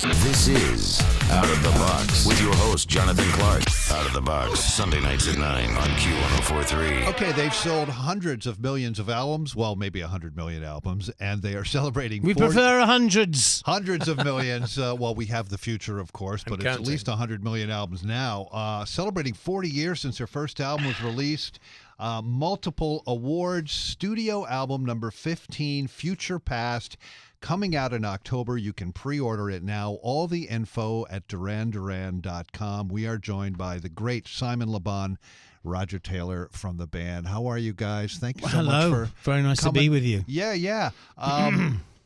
This is Out of the Box with your host, Jonathan Clark. Out of the Box, Sunday nights at 9 on Q1043. Okay, they've sold hundreds of millions of albums. Well, maybe 100 million albums. And they are celebrating We prefer hundreds. Hundreds of millions. Well, we have the future, of course, but it's at least 100 million albums now. Celebrating 40 years since their first album was released. Multiple awards. Studio album number 15, Future Past, coming out in October. You can pre-order it now. All the info at duranduran.com. We are joined by the great Simon LeBon, Roger Taylor from the band. How are you guys? Thank you so much for Very nice coming. to be with you. Yeah.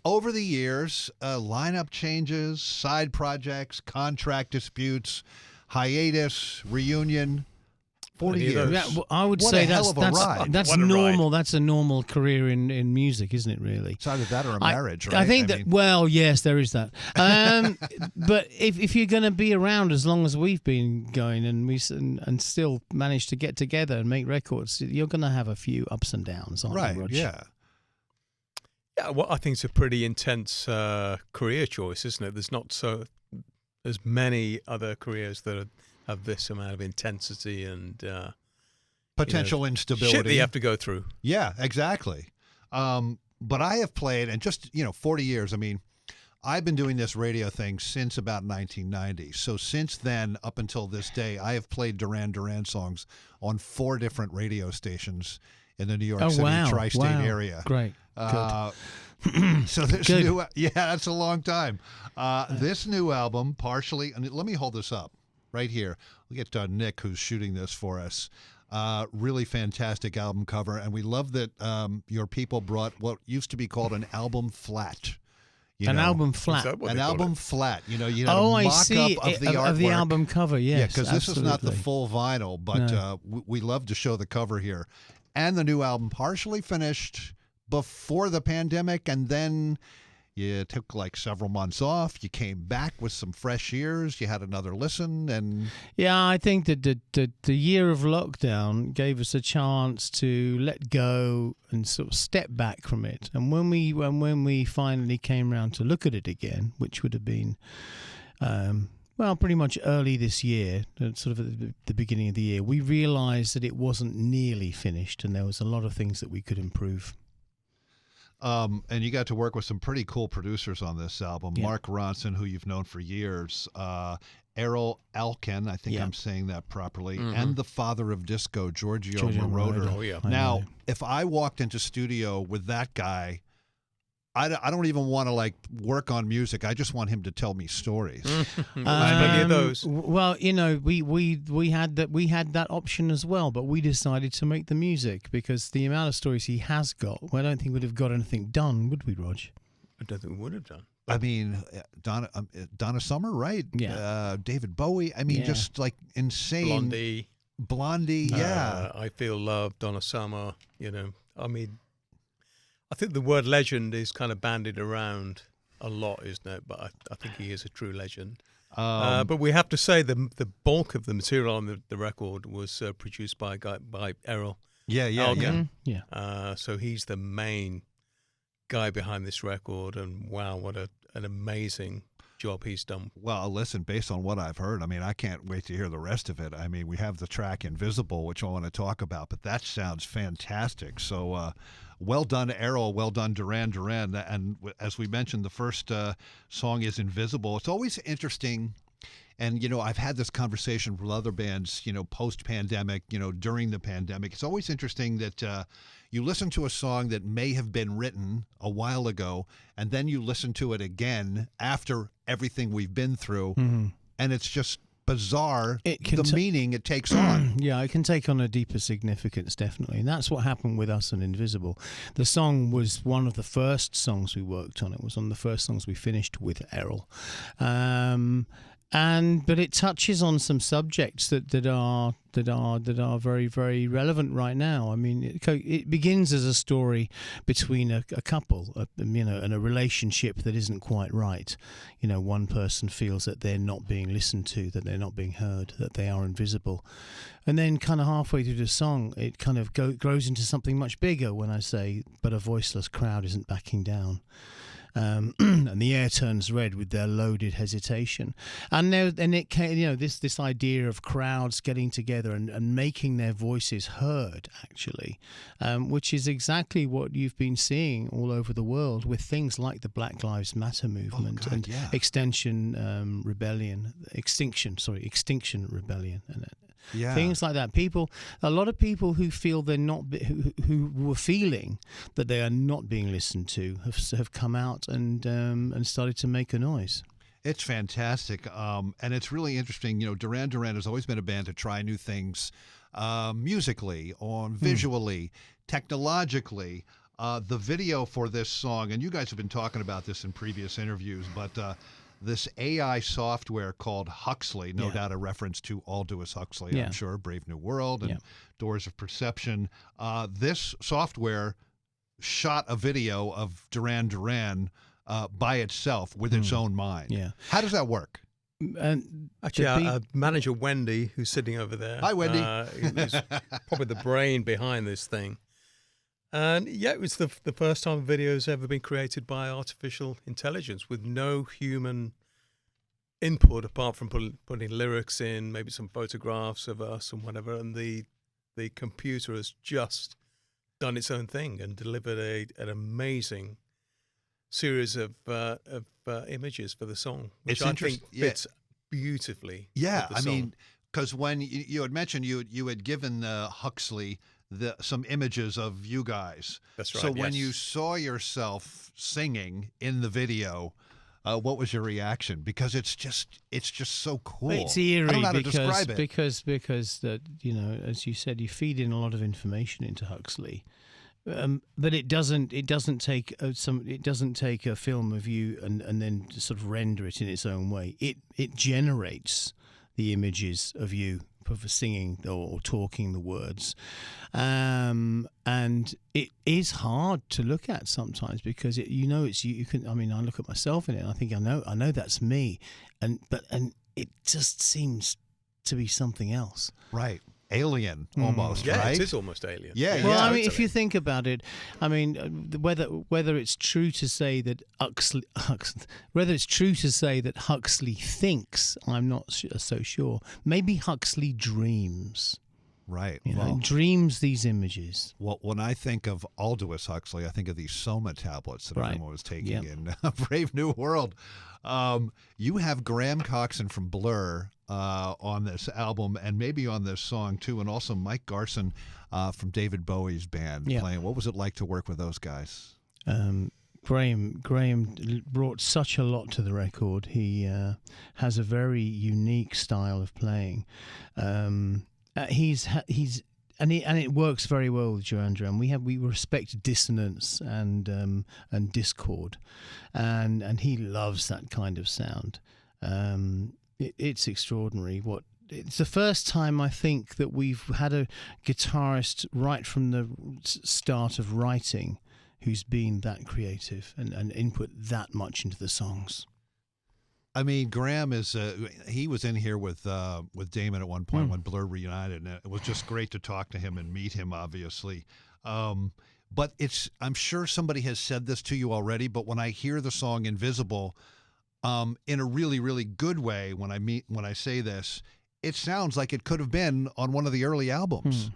Over the years, lineup changes, side projects, contract disputes, hiatus, reunion. 40 years. Yeah, well, I would What say a hell of a ride. that's What a normal. That's a normal career in music, isn't it? Really. It's either that or a marriage, right? I think that. Well, yes, there is that. But if you're going to be around as long as we've been going, and still manage to get together and make records, you're going to have a few ups and downs, aren't you, Roger? Yeah. Yeah, well, I think it's a pretty intense career choice, isn't it? There's not as many other careers that have this amount of intensity and Potential instability. shit that you have to go through. Yeah, exactly. But I have played, and just, 40 years, I mean, I've been doing this radio thing since about 1990. So since then, up until this day, I have played Duran Duran songs on 4 different radio stations in the New York City tri-state area. Great. So this Good. that's a long time. This new album, partially, and let me hold this up right here. We'll get Nick, who's shooting this for us. Really fantastic album cover, and we love that your people brought what used to be called an album flat. Album flat. An album flat. You had a I mock-up see. of the artwork. Of the album cover, yes. Yeah, because this is not the absolutely. full vinyl, but we love to show the cover here. And the new album, partially finished before the pandemic, and then you took like several months off. You came back with some fresh ears. You had another listen, and Yeah, I think that the year of lockdown gave us a chance to let go and sort of step back from it. And when we finally came around to look at it again, which would have been pretty much early this year, sort of at the beginning of the year, we realised that it wasn't nearly finished, and there was a lot of things that we could improve. and you got to work with some pretty cool producers on this album. Yeah. Mark Ronson, who you've known for years, Errol Alken, I think Yeah. I'm saying that properly, and the father of disco, Giorgio Moroder. Oh, yeah. I Now, know. if I walked into studio with that guy, I don't even want to work on music. I just want him to tell me stories. Many of those. Well, we had that option as well, but we decided to make the music because the amount of stories he has got, I don't think we'd have got anything done, would we, Rog? I don't think we would have done. I mean, Donna Summer, right? Yeah. David Bowie. I mean, Yeah. just insane. Blondie, yeah. I Feel Love, Donna Summer, I mean, I think the word legend is kind of bandied around a lot, isn't it? But I think he is a true legend. But we have to say the bulk of the material on the record was produced by Errol. Yeah. Alken. Yeah. So he's the main guy behind this record, and wow, what an amazing job he's done. Well, listen, based on what I've heard, I mean, I can't wait to hear the rest of it. I mean, we have the track Invisible, which I want to talk about, but that sounds fantastic. So, well done, Errol. Well done, Duran Duran. And as we mentioned, the first song is Invisible. It's always interesting. And, I've had this conversation with other bands, post-pandemic, during the pandemic. It's always interesting that you listen to a song that may have been written a while ago, and then you listen to it again after everything we've been through, and it's just bizarre, the meaning it takes on. Yeah, it can take on a deeper significance, definitely. And that's what happened with us and Invisible. The song was one of the first songs we worked on. It was one of the first songs we finished with Errol. But it touches on some subjects that are very, very relevant right now. I mean, it begins as a story between a couple, and a relationship that isn't quite right. One person feels that they're not being listened to, that they're not being heard, that they are invisible, and then kind of halfway through the song, it kind of grows into something much bigger. When I say, "But a voiceless crowd isn't backing down." and the air turns red with their loaded hesitation. And then it came, this idea of crowds getting together and making their voices heard, actually, which is exactly what you've been seeing all over the world with things like the Black Lives Matter movement and Extinction Rebellion, and things like that. A lot of people who feel they're not, who were feeling that they are not being listened to, have come out and started to make a noise. It's fantastic, and it's really interesting. Duran Duran has always been a band to try new things, musically, visually, technologically. The video for this song, and you guys have been talking about this in previous interviews, but this AI software called Huxley, no doubt a reference to Aldous Huxley, I'm sure, Brave New World and Doors of Perception. This software shot a video of Duran Duran by itself with its own mind. Yeah. How does that work? Actually, manager Wendy, who's sitting over there. Hi, Wendy. Is probably the brain behind this thing. And it was the first time a video has ever been created by artificial intelligence with no human input apart from putting lyrics in, maybe some photographs of us and whatever. And the computer has just done its own thing and delivered an amazing series of images for the song, which I think fits beautifully. Yeah, with the song. because when you had mentioned you had given Huxley some images of you guys. That's right. So when you saw yourself singing in the video, what was your reaction? Because it's just so cool. It's eerie. I don't know how to describe it. because that, as you said, you feed in a lot of information into Huxley. But it doesn't take a film of you and then sort of render it in its own way. It generates the images of you for singing or talking the words, and it is hard to look at sometimes because it's you. You can. I mean, I look at myself in it and I think I know that's me, and it just seems to be something else. Right. Alien, almost, right? It is almost alien. Yeah. Well, I mean, if you think about it, I mean, whether it's true to say that Huxley thinks, I'm not so sure. Maybe Huxley dreams. Right. Dreams these images. Well, when I think of Aldous Huxley, I think of these Soma tablets that everyone was taking in Brave New World. You have Graham Coxen from Blur on this album and maybe on this song too, and also Mike Garson from David Bowie's band playing. What was it like to work with those guys? Graham brought such a lot to the record. He has a very unique style of playing. And it works very well with Duran Duran. We respect dissonance and discord, and he loves that kind of sound. It's extraordinary. It's the first time I think that we've had a guitarist right from the start of writing who's been that creative and input that much into the songs. I mean, Graham he was in here with Damon at one point when Blur reunited, and it was just great to talk to him and meet him, obviously. But I'm sure somebody has said this to you already, but when I hear the song Invisible, in a really, really good way, when I say this, it sounds like it could have been on one of the early albums.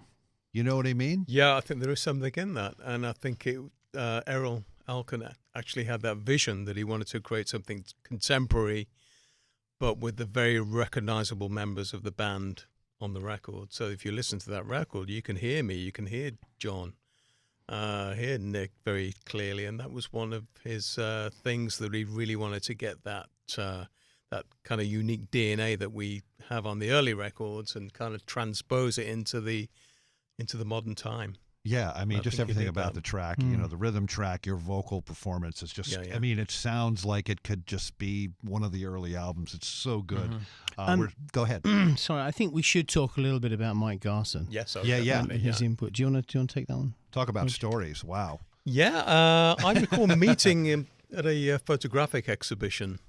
You know what I mean? Yeah, I think there is something in that, and I think Errol Alkan actually had that vision that he wanted to create something contemporary, but with the very recognizable members of the band on the record. So if you listen to that record, you can hear me, you can hear John, hear Nick very clearly, and that was one of his things that he really wanted to get that kind of unique DNA that we have on the early records and kind of transpose it into the modern time. Yeah, I mean, just everything about the track, the rhythm track, your vocal performance is just, I mean, it sounds like it could just be one of the early albums. It's so good. Go ahead. Sorry, I think we should talk a little bit about Mike Garson. Yes, his input. Do you want to take that one? Talk about stories. Wow. Yeah, I recall meeting him at a photographic exhibition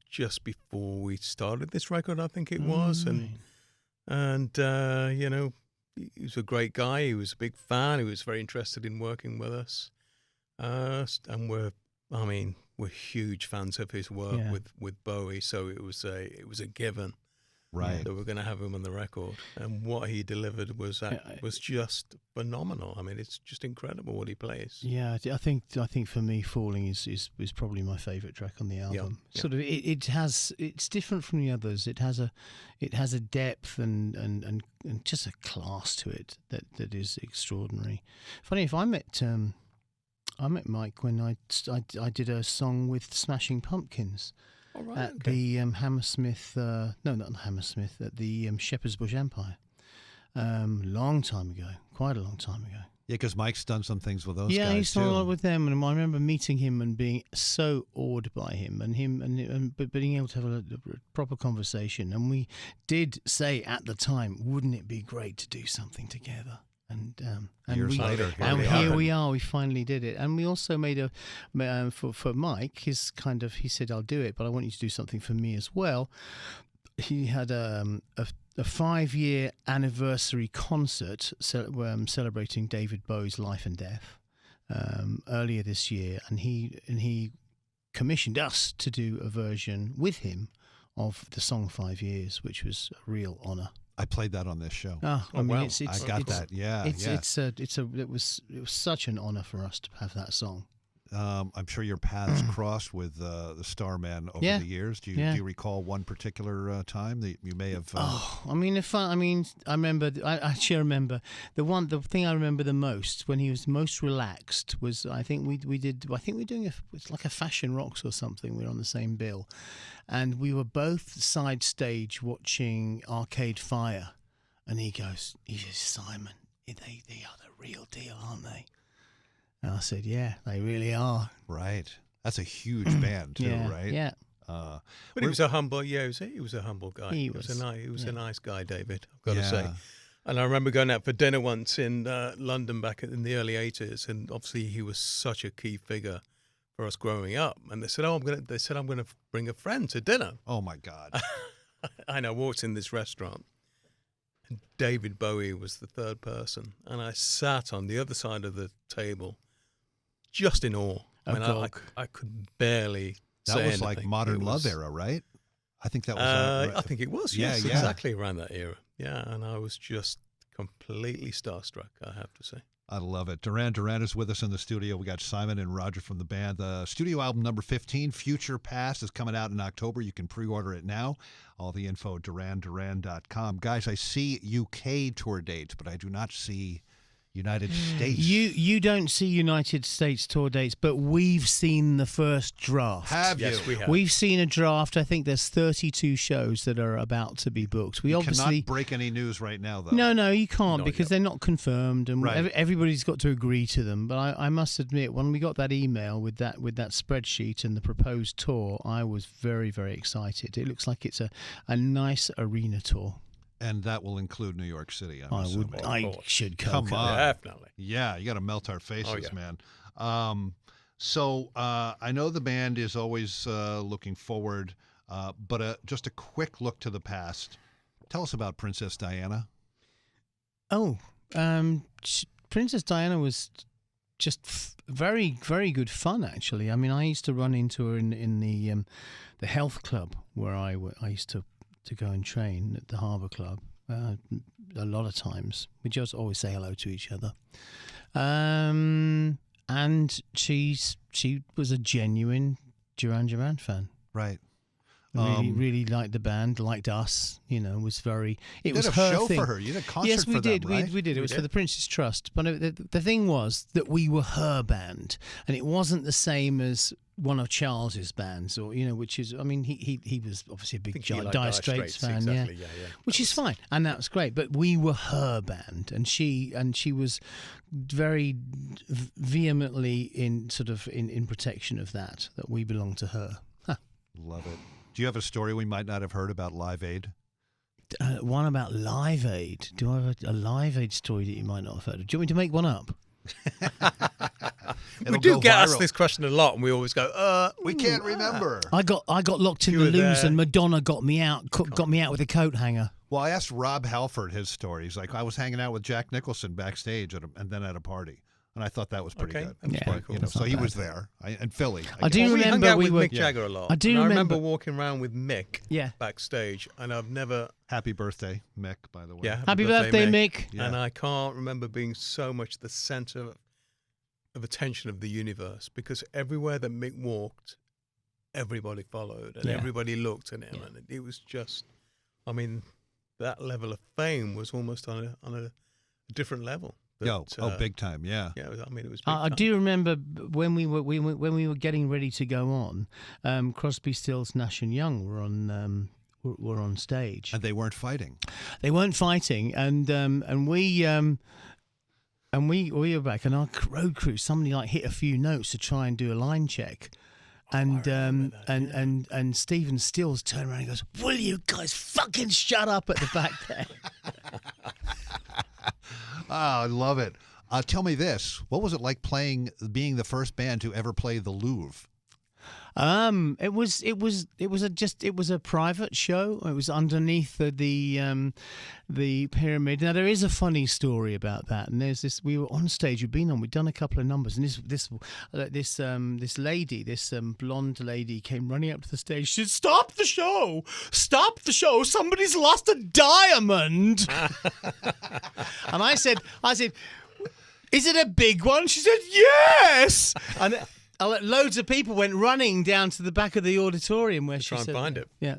just before we started this record, I think it was. And he was a great guy. He was a big fan. He was very interested in working with us. And we're I mean, we're huge fans of his work Yeah. with Bowie, so it was a given. Right. That we're going to have him on the record, and what he delivered was just phenomenal. I mean, it's just incredible what he plays. Yeah, I think for me, "Falling" is probably my favourite track on the album. Yeah. Sort of, it's different from the others. It has a depth and just a class to it that is extraordinary. Funny, if I met Mike when I did a song with Smashing Pumpkins. All right, At okay. the Hammersmith, no, not Hammersmith, at the Shepherd's Bush Empire. Long time ago, quite a long time ago. Yeah, because Mike's done some things with those Yeah, guys he's too. done a lot with them, and I remember meeting him and being so awed by him, but being able to have a proper conversation. And we did say at the time, wouldn't it be great to do something together? And Years later, here we are. We finally did it, and we also made for Mike. He said, "I'll do it, but I want you to do something for me as well." He had a 5-year anniversary concert celebrating David Bowie's life and death earlier this year, and he commissioned us to do a version with him of the song 5 Years, which was a real honour. I played that on this show. I mean, wow. I got that. Yeah, it was such an honour for us to have that song. I'm sure your paths crossed with the Starman over Yeah. the years. Do you recall one particular time that you may have? I remember. I actually remember the thing I remember the most when he was most relaxed was I think we were doing it's like a Fashion Rocks or something. We were on the same bill, and we were both side stage watching Arcade Fire, and he says, "Simon, they are the real deal, aren't they?" And I said, "Yeah, they really are." Right. That's a huge band too, Yeah, right? yeah. But he was a humble. Yeah, he was a humble guy. He He was a nice guy, David. I've got to say. Yeah. And I remember going out for dinner once in London back in the early '80s, and obviously he was such a key figure for us growing up. And they said, I'm going to bring a friend to dinner. Oh my God. I know. I walked in this restaurant, and David Bowie was the third person, and I sat on the other side of the table, just in awe. I could barely. That say was like anything. Modern It Love was- era, right? I think that was. I think it was. Yeah, Yes, yeah. exactly around that era. Yeah, and I was just completely starstruck, I have to say. I love it. Duran Duran is with us in the studio. We got Simon and Roger from the band. The studio album number 15, Future Past, is coming out in October. You can pre-order it now. All the info at duranduran.com. Guys, I see UK tour dates, but I do not see United States. You don't see United States tour dates, but we've seen the first draft. Have Yes, you? we have. We've seen a draft. I think there's 32 shows that are about to be booked. We You obviously cannot break any news right now, though. no, you can't Not because yet. they're not confirmed, and Right. everybody's got to agree to them. But I must admit, when we got that email with that spreadsheet and the proposed tour, I was very, very excited. It looks like it's a nice arena tour. And that will include New York City, I'm I assuming. course. should Come cover on. Definitely. Yeah, you got to melt our faces, Oh, yeah. man. So I know the band is always looking forward, but just a quick look to the past. Tell us about Princess Diana. Oh, Princess Diana was just very, very good fun. Actually, I mean, I used to run into her in the health club where I used to go and train at the Harbour Club. A lot of times we just always say hello to each other, and she was a genuine Duran Duran fan. Right. Really liked the band, liked us. Was very. It You was did a her show thing. for her. You did a concert Yes, we for did. them, right? We did. It was did. for the Prince's Trust. But the thing was that we were her band, and it wasn't the same as one of Charles's bands, or which is. I mean, he was obviously a I big think he liked Dire Straits fan, exactly. yeah. Yeah. Which is fine, and that was great. But we were her band, and she was very vehemently in protection of that we belong to her. Love it. Do you have a story we might not have heard about Live Aid? One about Live Aid. Do I have a Live Aid story that you might not have heard of? Do you want me to make one up? We It'll do go get viral. asked this question a lot, and we always go, We can't remember. I got locked in You the were loos, there. and Madonna got me out with a coat hanger. Well, I asked Rob Halford his story. He's like, I was hanging out with Jack Nicholson backstage and then at a party. And I thought that was pretty good. That's quite cool. So he was there in Philly. I do we hung remember out we with were. Mick Jagger a lot. I do and remember- I remember walking around with Mick backstage, and I've never. Happy birthday, Mick, by the way. Yeah, Happy birthday, Mick. Yeah. And I can't remember being so much the center of attention of the universe, because everywhere that Mick walked, everybody followed and everybody looked at him, and it was just, I mean, that level of fame was almost on a different level. Big time, yeah. Yeah, it was. Big I time. do remember when we were getting ready to go on, Crosby, Stills, Nash and Young were on stage, And they weren't fighting. They weren't fighting, and we were back, and our road crew, somebody like hit a few notes to try and do a line check. And and Stephen Stills turned around and goes, "Will you guys fucking shut up?" at the back there. I love it. Tell me this: what was it like being the first band to ever play the Louvre? It was a private show. It was underneath the pyramid. Now there is a funny story about that. And there's this. We were on stage. We'd done a couple of numbers, and this lady, this blonde lady, came running up to the stage. She said, "Stop the show! Stop the show! Somebody's lost a diamond!" And I said, "Is it a big one?" She said, "Yes!" And loads of people went running down to the back of the auditorium where she try and said, find it. Yeah.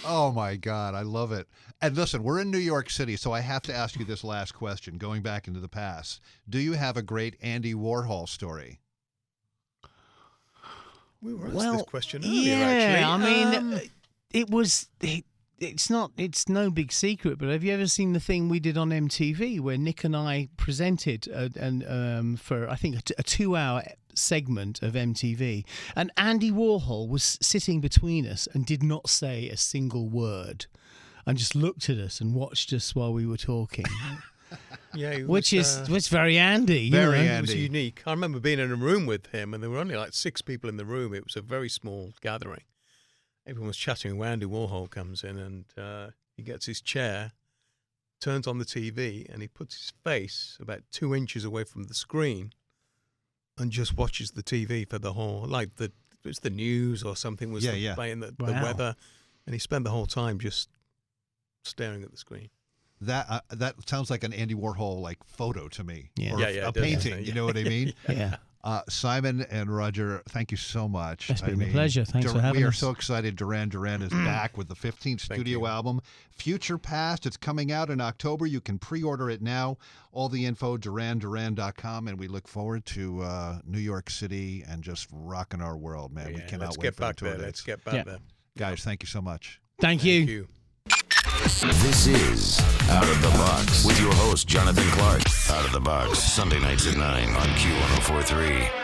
Oh, my God. I love it. And listen, we're in New York City, so I have to ask you this last question, going back into the past. Do you have a great Andy Warhol story? We were asked this question earlier, actually. Yeah, I mean, it's no big secret, but have you ever seen the thing we did on MTV where Nick and I presented for, I think, a 2-hour segment of MTV, and Andy Warhol was sitting between us and did not say a single word and just looked at us and watched us while we were talking. Yeah, which is very Andy. Very Andy. It was unique. I remember being in a room with him, and there were only like 6 people in the room. It was a very small gathering. Everyone was chatting when Andy Warhol comes in, and he gets his chair, turns on the TV, and he puts his face about 2 inches away from the screen and just watches the TV for the whole, it was the news or something was playing the weather, and he spent the whole time just staring at the screen. That sounds like an Andy Warhol photo to me, or a does, painting. You know what I mean? Yeah. Simon and Roger, thank you so much. It's been a pleasure. Thanks for having us. We are so excited. Duran Duran is back with the 15th studio album, Future Past. It's coming out in October. You can pre-order it now. All the info, duranduran.com, and we look forward to New York City and just rocking our world, man. We cannot wait for the tour dates. Let's get back there. Guys, thank you so much. Thank you. This is Out of the Box with your host, Jonathan Clark. Out of the Box, Sunday nights at 9 on Q104.3.